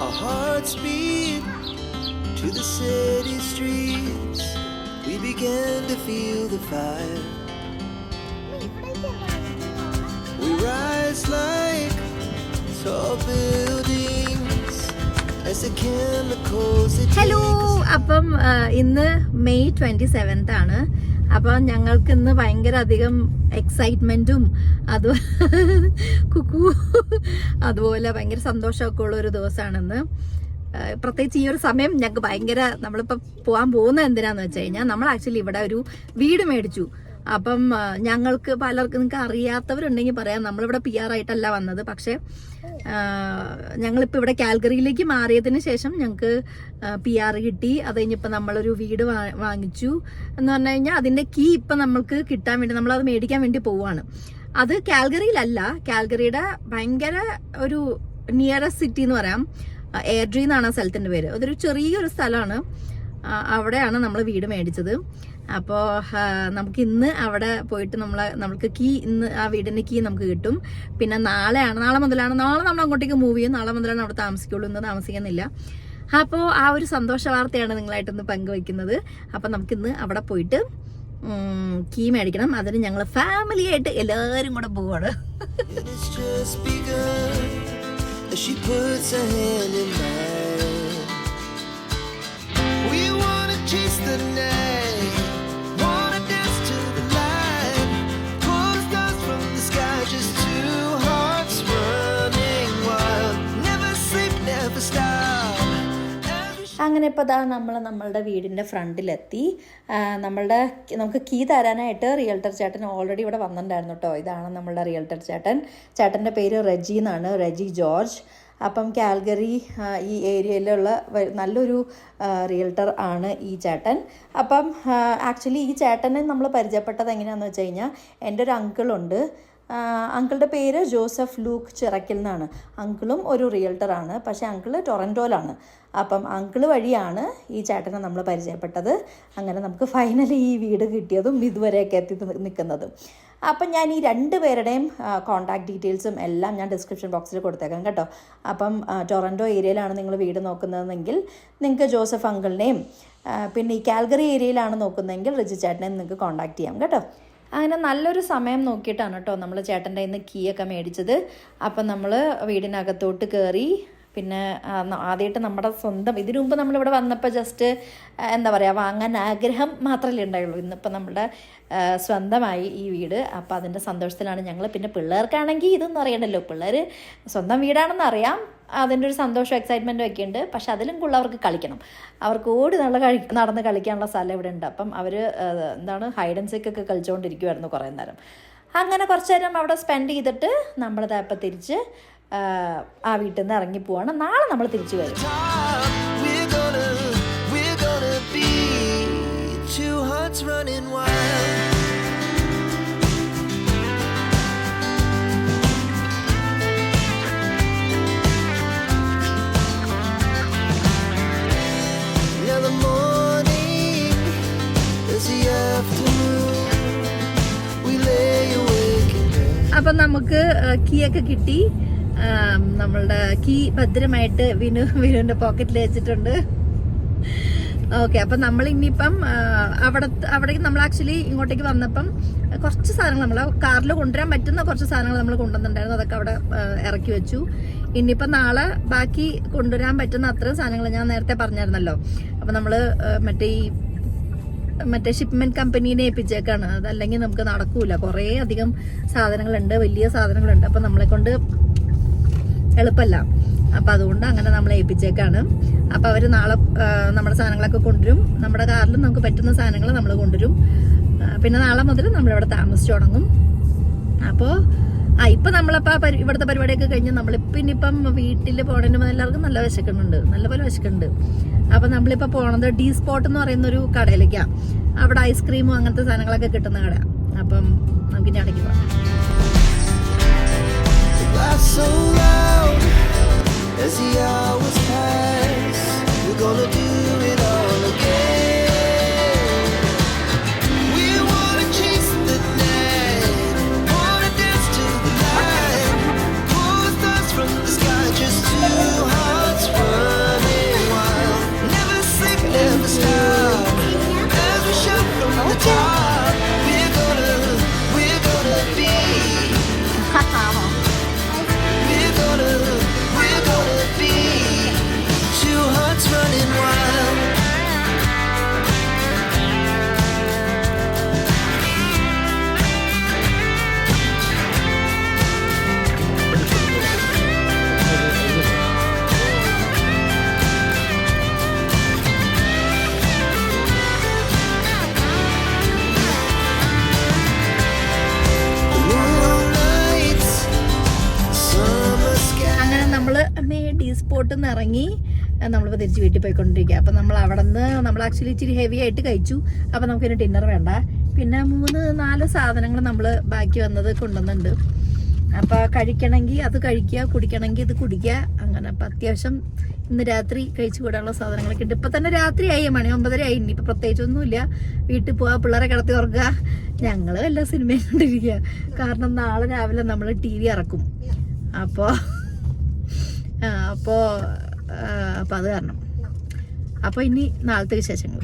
Our hearts beat to the city streets. We began to feel the fire. We rise like tall buildings as the chemicals that hello, അപ്പം ഇന്ന് May 27 ആണ്. അപ്പം ഞങ്ങൾക്ക് ഇന്ന് ഭയങ്കര അധികം എക്സൈറ്റ്മെന്റും അതുപോലെ ഭയങ്കര സന്തോഷമൊക്കെ ഉള്ള ഒരു ദിവസമാണെന്ന്. പ്രത്യേകിച്ച് ഈ ഒരു സമയം ഞങ്ങൾക്ക് ഭയങ്കര, നമ്മളിപ്പോൾ പോകാൻ പോകുന്നത് എന്തിനാന്ന് വെച്ച് കഴിഞ്ഞാൽ നമ്മൾ ആക്ച്വലി ഇവിടെ ഒരു വീട് മേടിച്ചു. അപ്പം ഞങ്ങൾക്ക് പലർക്കും, നിങ്ങൾക്ക് അറിയാത്തവരുണ്ടെങ്കിൽ പറയാം, നമ്മളിവിടെ PR ആയിട്ടല്ല വന്നത്. പക്ഷേ ഞങ്ങളിപ്പോൾ ഇവിടെ കാൽഗറിയിലേക്ക് മാറിയതിന് ശേഷം ഞങ്ങൾക്ക് PR കിട്ടി. അത് കഴിഞ്ഞിപ്പോൾ നമ്മളൊരു വീട് വാങ്ങിച്ചു എന്ന് പറഞ്ഞു കഴിഞ്ഞാൽ അതിൻ്റെ കീ ഇപ്പം നമ്മൾക്ക് കിട്ടാൻ വേണ്ടി നമ്മളത് മേടിക്കാൻ വേണ്ടി പോവുകയാണ്. അത് കാൽഗറിയിലല്ല, കാൽഗറിയുടെ ഭയങ്കര ഒരു നിയറസ്റ്റ് സിറ്റി എന്ന് പറയാം. എയർഡ്രീ എന്നാണ് ആ സ്ഥലത്തിൻ്റെ പേര്. അതൊരു ചെറിയൊരു സ്ഥലമാണ്. അവിടെയാണ് നമ്മൾ വീട് മേടിച്ചത്. അപ്പോൾ നമുക്ക് ഇന്ന് അവിടെ പോയിട്ട് നമുക്ക് കീ, ഇന്ന് ആ വീടിൻ്റെ കീ നമുക്ക് കിട്ടും. പിന്നെ നാളെ നമ്മൾ അങ്ങോട്ടേക്ക് മൂവ് ചെയ്യും. നാളെ മുതലാണ് അവിടെ താമസിക്കുള്ളൂ, ഇന്ന് താമസിക്കുന്നില്ല. അപ്പോൾ ആ ഒരു സന്തോഷ വാർത്തയാണ് നിങ്ങളായിട്ടൊന്ന് പങ്കുവയ്ക്കുന്നത്. അപ്പം നമുക്കിന്ന് അവിടെ പോയിട്ട് കീ മേടിക്കണം. അതിന് ഞങ്ങൾ ഫാമിലി ആയിട്ട് എല്ലാവരും കൂടെ പോവാണ്. She puts her hand in mine. We wanna chase the night, wanna dance to the light, pull the stars from the sky, just two hearts running wild, never sleep, never stop. അങ്ങനെ ഇപ്പോൾ ഇതാ നമ്മളുടെ വീടിൻ്റെ ഫ്രണ്ടിലെത്തി. നമുക്ക് key തരാനായിട്ട് realtor ചേട്ടൻ already ഇവിടെ വന്നിട്ടുണ്ടായിരുന്നു കേട്ടോ. ഇതാണ് നമ്മളുടെ റിയൽട്ടർ ചേട്ടൻ്റെ പേര് റെജി എന്നാണ്, റെജി ജോർജ്. അപ്പം കാൽഗറി ഈ ഏരിയയിലുള്ള നല്ലൊരു റിയൽട്ടർ ആണ് ഈ ചേട്ടൻ. അപ്പം ആക്ച്വലി ഈ ചേട്ടനെ നമ്മൾ പരിചയപ്പെട്ടത് എങ്ങനെയാണെന്ന് വെച്ച് കഴിഞ്ഞാൽ, എൻ്റെ ഒരു അങ്കിളുണ്ട്. അങ്കിളുടെ പേര് ജോസഫ് ലൂക്ക് ചിറക്കൽ എന്നാണ്. അങ്കിളും ഒരു റിയൽട്ടറാണ്, പക്ഷേ അങ്കിള് ടൊറൻറ്റോയിലാണ്. അപ്പം അങ്കിള് വഴിയാണ് ഈ ചേട്ടനെ നമ്മൾ പരിചയപ്പെട്ടത്. അങ്ങനെ നമുക്ക് ഫൈനലി ഈ വീട് കിട്ടിയതും ഇതുവരെയൊക്കെ എത്തി നിൽക്കുന്നതും. അപ്പം ഞാൻ ഈ രണ്ട് പേരുടെയും കോൺടാക്ട് ഡീറ്റെയിൽസും എല്ലാം ഞാൻ ഡിസ്ക്രിപ്ഷൻ ബോക്സിൽ കൊടുത്തേക്കാം കേട്ടോ. അപ്പം ടൊറൻറ്റോ ഏരിയയിലാണ് നിങ്ങൾ വീട് നോക്കുന്നതെങ്കിൽ നിങ്ങൾക്ക് ജോസഫ് അങ്കിളിനെയും, പിന്നെ ഈ കാൽഗറി ഏരിയയിലാണ് നോക്കുന്നതെങ്കിൽ റിജി ചേട്ടനെയും നിങ്ങൾക്ക് കോൺടാക്ട് ചെയ്യാം കേട്ടോ. അങ്ങനെ നല്ലൊരു സമയം നോക്കിയിട്ടാണ് കേട്ടോ നമ്മൾ ചേട്ടൻ്റെ ഇന്ന് കീ ഒക്കെ മേടിച്ചത്. അപ്പം നമ്മൾ വീടിനകത്തോട്ട് കയറി. പിന്നെ ആദ്യമായിട്ട് നമ്മുടെ സ്വന്തം, ഇതിനു മുമ്പ് നമ്മളിവിടെ വന്നപ്പോൾ ജസ്റ്റ് എന്താ പറയുക, വാങ്ങാൻ ആഗ്രഹം മാത്രമല്ലേ ഉണ്ടായുള്ളൂ. ഇന്നിപ്പോൾ നമ്മുടെ സ്വന്തമായി ഈ വീട്. അപ്പോൾ അതിൻ്റെ സന്തോഷത്തിലാണ് ഞങ്ങൾ. പിന്നെ പിള്ളേർക്കാണെങ്കിൽ ഇതൊന്നും അറിയണ്ടല്ലോ, പിള്ളേർ സ്വന്തം വീടാണെന്ന് അറിയാം, അതിൻ്റെ ഒരു സന്തോഷം എക്സൈറ്റ്മെൻറ്റും ഒക്കെ ഉണ്ട്. പക്ഷെ അതിലും കൂടുതൽ അവർക്ക് കളിക്കണം, അവർക്ക് ഓടി നടന്ന് കളിക്കാനുള്ള സ്ഥലം ഇവിടെ ഉണ്ട്. അപ്പം അവർ ഹൈഡ് ആൻഡ് സീക്ക് ഒക്കെ കളിച്ചുകൊണ്ടിരിക്കുമായിരുന്നു കുറേ നേരം. അങ്ങനെ കുറച്ച് നേരം അവിടെ സ്പെൻഡ് ചെയ്തിട്ട് നമ്മളിതപ്പം തിരിച്ച് ആ വീട്ടിൽ നിന്ന് ഇറങ്ങി പോവാണ്. നാളെ നമ്മൾ തിരിച്ചു വരും. അപ്പം നമുക്ക് കീ ഒക്കെ കിട്ടി. നമ്മളുടെ കീ ഭദ്രമായിട്ട് വിനുവിൻ്റെ പോക്കറ്റിൽ വെച്ചിട്ടുണ്ട്. ഓക്കെ, അപ്പം നമ്മൾ ഇനിയിപ്പം അവിടേക്ക് നമ്മൾ ആക്ച്വലി ഇങ്ങോട്ടേക്ക് വന്നപ്പം കുറച്ച് സാധനങ്ങൾ നമ്മൾ കാറിൽ കൊണ്ടുവരാൻ പറ്റുന്ന കുറച്ച് സാധനങ്ങൾ നമ്മൾ കൊണ്ടുവന്നിട്ടുണ്ടായിരുന്നു. അതൊക്കെ അവിടെ ഇറക്കി വെച്ചു. ഇനിയിപ്പം നാളെ ബാക്കി കൊണ്ടുവരാൻ പറ്റുന്ന അത്രയും സാധനങ്ങൾ ഞാൻ നേരത്തെ പറഞ്ഞായിരുന്നല്ലോ. അപ്പം നമ്മൾ മറ്റേ ഷിപ്മെന്റ് കമ്പനീനെ ഏൽപ്പിച്ചേക്കാണ്. അതല്ലെങ്കിൽ നമുക്ക് നടക്കൂല. കുറേ അധികം സാധനങ്ങളുണ്ട്, വലിയ സാധനങ്ങളുണ്ട്. അപ്പം നമ്മളെ കൊണ്ട് എളുപ്പമല്ല. അപ്പം അതുകൊണ്ട് അങ്ങനെ നമ്മളെ ഏൽപ്പിച്ചേക്കാണ്. അപ്പം അവർ നാളെ നമ്മുടെ സാധനങ്ങളൊക്കെ കൊണ്ടുവരും. നമ്മുടെ കാറിൽ നമുക്ക് പറ്റുന്ന സാധനങ്ങൾ നമ്മൾ കൊണ്ടുവരും. പിന്നെ നാളെ മുതൽ നമ്മളിവിടെ താമസിച്ചു തുടങ്ങും. അപ്പോൾ ഇപ്പം നമ്മളപ്പോൾ ഇവിടുത്തെ പരിപാടിയൊക്കെ കഴിഞ്ഞ് നമ്മളിപ്പോൾ ഇനിയിപ്പം വീട്ടിൽ പോകണതിന് എല്ലാവർക്കും നല്ല വിശക്കുന്നുണ്ട്, നല്ലപോലെ വിശക്കുന്നുണ്ട്. അപ്പം നമ്മളിപ്പോൾ പോണത് ഡി സ്പോട്ട് എന്ന് പറയുന്നൊരു കടയിലേക്കാണ്. അവിടെ ഐസ്ക്രീമും അങ്ങനത്തെ സാധനങ്ങളൊക്കെ കിട്ടുന്ന കട. അപ്പം നമുക്ക് ഇനി അടയ്ക്ക് പോകാം. As the hours pass, we're gonna do it all again. We wanna chase the night, wanna dance to the light, pull the stars from the sky, just two hearts running. അമ്മേ ഡി സ്പോട്ടിൽ നിന്ന് ഇറങ്ങി നമ്മളിപ്പോൾ തിരിച്ച് വീട്ടിൽ പോയിക്കൊണ്ടിരിക്കുക. അപ്പം നമ്മൾ അവിടെ നിന്ന് നമ്മൾ ആക്ച്വലി ഇച്ചിരി ഹെവി ആയിട്ട് കഴിച്ചു. അപ്പം നമുക്കിനി ഡിന്നർ വേണ്ട. പിന്നെ 3-4 സാധനങ്ങൾ നമ്മൾ ബാക്കി വന്നത് കൊണ്ടുവന്നുണ്ട്. അപ്പോൾ കഴിക്കണമെങ്കിൽ അത് കഴിക്കുക, കുടിക്കണമെങ്കിൽ ഇത് കുടിക്കുക, അങ്ങനെ. അപ്പം അത്യാവശ്യം ഇന്ന് രാത്രി കഴിച്ചു കൂടാനുള്ള സാധനങ്ങളൊക്കെ ഉണ്ട്. ഇപ്പം തന്നെ രാത്രിയായി, മണി 9:30 ആയി. ഇനിയിപ്പോൾ പ്രത്യേകിച്ചൊന്നുമില്ല, വീട്ടിൽ പോവുക, പിള്ളേരെ കിടത്തി ഉറക്കുക, ഞങ്ങൾ എല്ലാ സിനിമയും കണ്ടിരിക്കുക. കാരണം നാളെ രാവിലെ നമ്മൾ TV ഇറക്കും. അപ്പോൾ അത് കാരണം. അപ്പോൾ ഇനി നാളത്തെ വിശേഷങ്ങൾ.